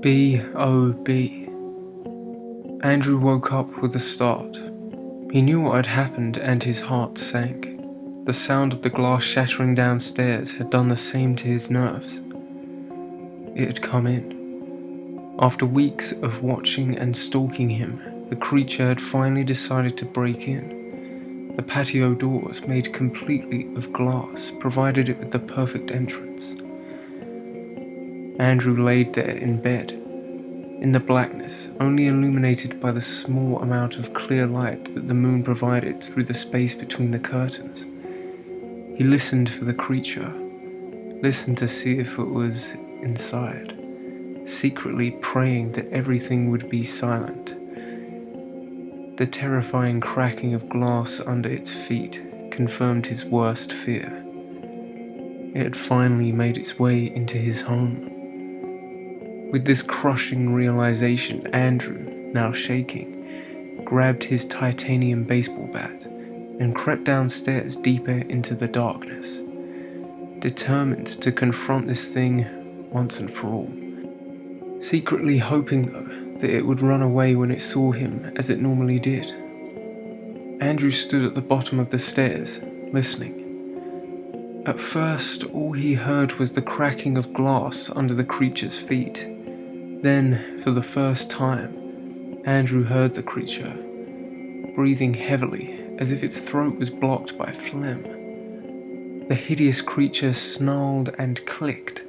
B.O.B. Andrew woke up with a start. He knew what had happened and his heart sank. The sound of the glass shattering downstairs had done the same to his nerves. It had come in. After weeks of watching and stalking him, the creature had finally decided to break in. The patio doors, made completely of glass, provided it with the perfect entrance. Andrew laid there in bed, in the blackness, only illuminated by the small amount of clear light that the moon provided through the space between the curtains. He listened for the creature, listened to see if it was inside, secretly praying that everything would be silent. The terrifying cracking of glass under its feet confirmed his worst fear. It had finally made its way into his home. With this crushing realization, Andrew, now shaking, grabbed his titanium baseball bat and crept downstairs deeper into the darkness, determined to confront this thing once and for all. Secretly hoping, though, that it would run away when it saw him as it normally did. Andrew stood at the bottom of the stairs, listening. At first, all he heard was the cracking of glass under the creature's feet. Then, for the first time, Andrew heard the creature, breathing heavily as if its throat was blocked by phlegm. The hideous creature snarled and clicked,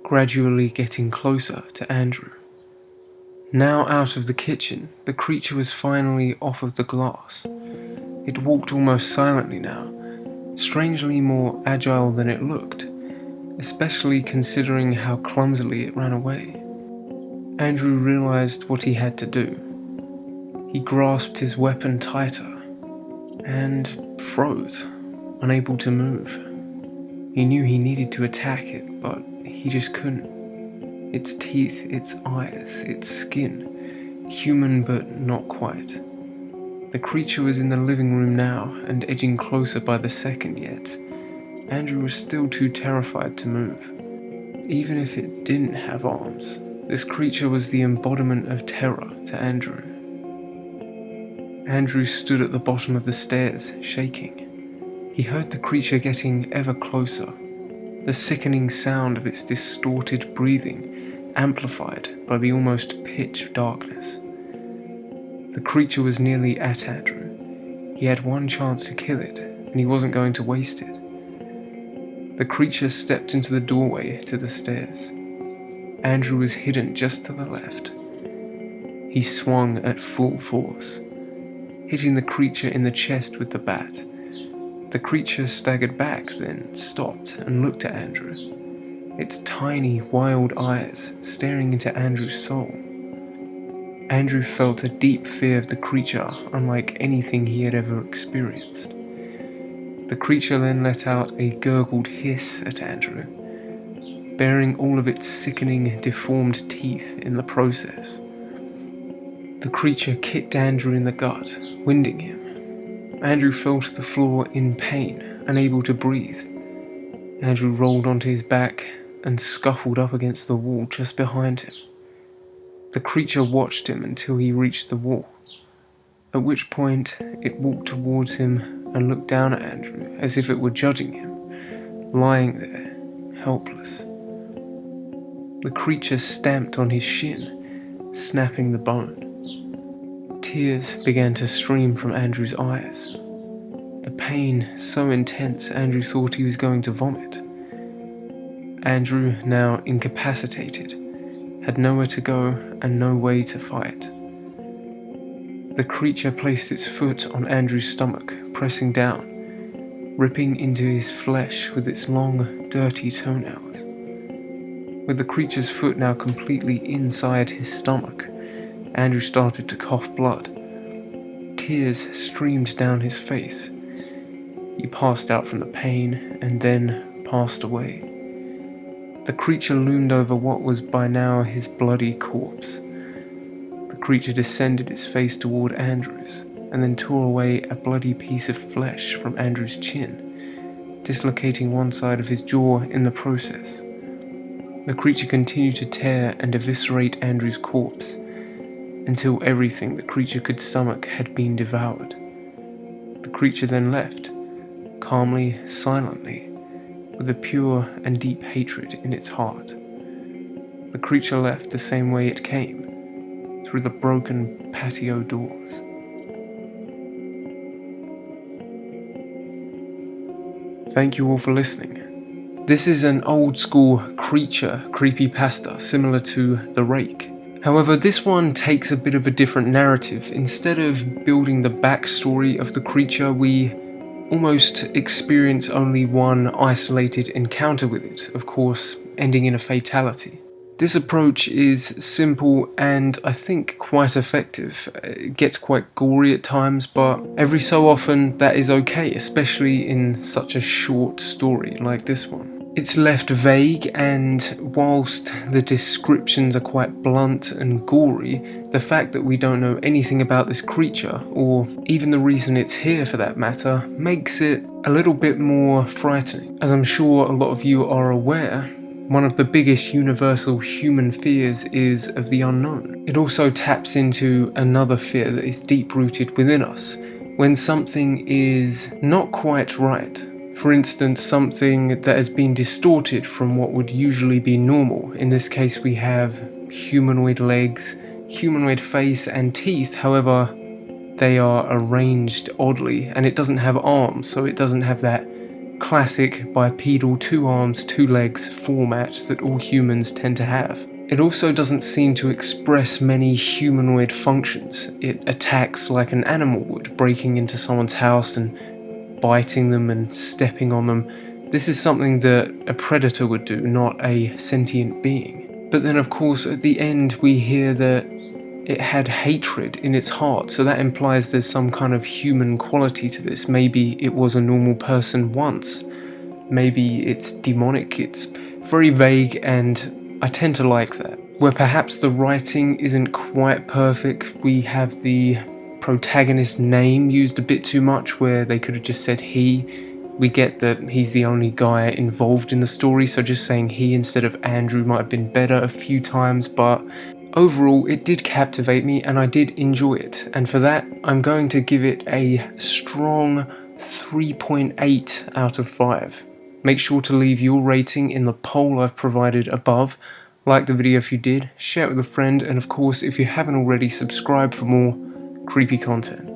gradually getting closer to Andrew. Now out of the kitchen, the creature was finally off of the glass. It walked almost silently now, strangely more agile than it looked, especially considering how clumsily it ran away. Andrew realized what he had to do. He grasped his weapon tighter and froze, unable to move. He knew he needed to attack it, but he just couldn't. Its teeth, its eyes, its skin, human but not quite. The creature was in the living room now and edging closer by the second, yet Andrew was still too terrified to move. Even if it didn't have arms, this creature was the embodiment of terror to Andrew. Andrew stood at the bottom of the stairs, shaking. He heard the creature getting ever closer, the sickening sound of its distorted breathing amplified by the almost pitch darkness. The creature was nearly at Andrew. He had one chance to kill it, and he wasn't going to waste it. The creature stepped into the doorway to the stairs. Andrew was hidden just to the left. He swung at full force, hitting the creature in the chest with the bat. The creature staggered back, then stopped and looked at Andrew, its tiny, wild eyes staring into Andrew's soul. Andrew felt a deep fear of the creature unlike anything he had ever experienced. The creature then let out a gurgled hiss at Andrew, baring all of its sickening, deformed teeth in the process. The creature kicked Andrew in the gut, winding him. Andrew fell to the floor in pain, unable to breathe. Andrew rolled onto his back and scuffled up against the wall just behind him. The creature watched him until he reached the wall, at which point it walked towards him and looked down at Andrew as if it were judging him, lying there, helpless. The creature stamped on his shin, snapping the bone. Tears began to stream from Andrew's eyes. The pain so intense Andrew thought he was going to vomit. Andrew, now incapacitated, had nowhere to go and no way to fight. The creature placed its foot on Andrew's stomach, pressing down, ripping into his flesh with its long, dirty toenails. With the creature's foot now completely inside his stomach, Andrew started to cough blood. Tears streamed down his face. He passed out from the pain and then passed away. The creature loomed over what was by now his bloody corpse. The creature descended its face toward Andrew's and then tore away a bloody piece of flesh from Andrew's chin, dislocating one side of his jaw in the process. The creature continued to tear and eviscerate Andrew's corpse, until everything the creature could stomach had been devoured. The creature then left, calmly, silently, with a pure and deep hatred in its heart. The creature left the same way it came, through the broken patio doors. Thank you all for listening. This is an old school creature creepypasta similar to The Rake. However, this one takes a bit of a different narrative. Instead of building the backstory of the creature, we almost experience only one isolated encounter with it, of course, ending in a fatality. This approach is simple and I think quite effective. It gets quite gory at times, but every so often that is okay, especially in such a short story like this one. It's left vague, and whilst the descriptions are quite blunt and gory, the fact that we don't know anything about this creature, or even the reason it's here for that matter, makes it a little bit more frightening. As I'm sure a lot of you are aware, one of the biggest universal human fears is of the unknown. It also taps into another fear that is deep-rooted within us, when something is not quite right. For instance, something that has been distorted from what would usually be normal. In this case, we have humanoid legs, humanoid face and teeth, however, they are arranged oddly, and it doesn't have arms, so it doesn't have that classic bipedal 2 arms, 2 legs format that all humans tend to have. It also doesn't seem to express many humanoid functions. It attacks like an animal would, breaking into someone's house and biting them and stepping on them. This is something that a predator would do, not a sentient being. But then of course at the end we hear that it had hatred in its heart, so that implies there's some kind of human quality to this. Maybe it was a normal person once. Maybe it's demonic. It's very vague, and I tend to like that. Where perhaps the writing isn't quite perfect, we have the protagonist's name used a bit too much, where they could have just said he. We get that he's the only guy involved in the story, so just saying he instead of Andrew might have been better a few times, but overall it did captivate me and I did enjoy it, and for that I'm going to give it a strong 3.8 out of 5. Make sure to leave your rating in the poll I've provided above. Like the video if you did, share it with a friend, and of course if you haven't already, subscribe for more creepy content.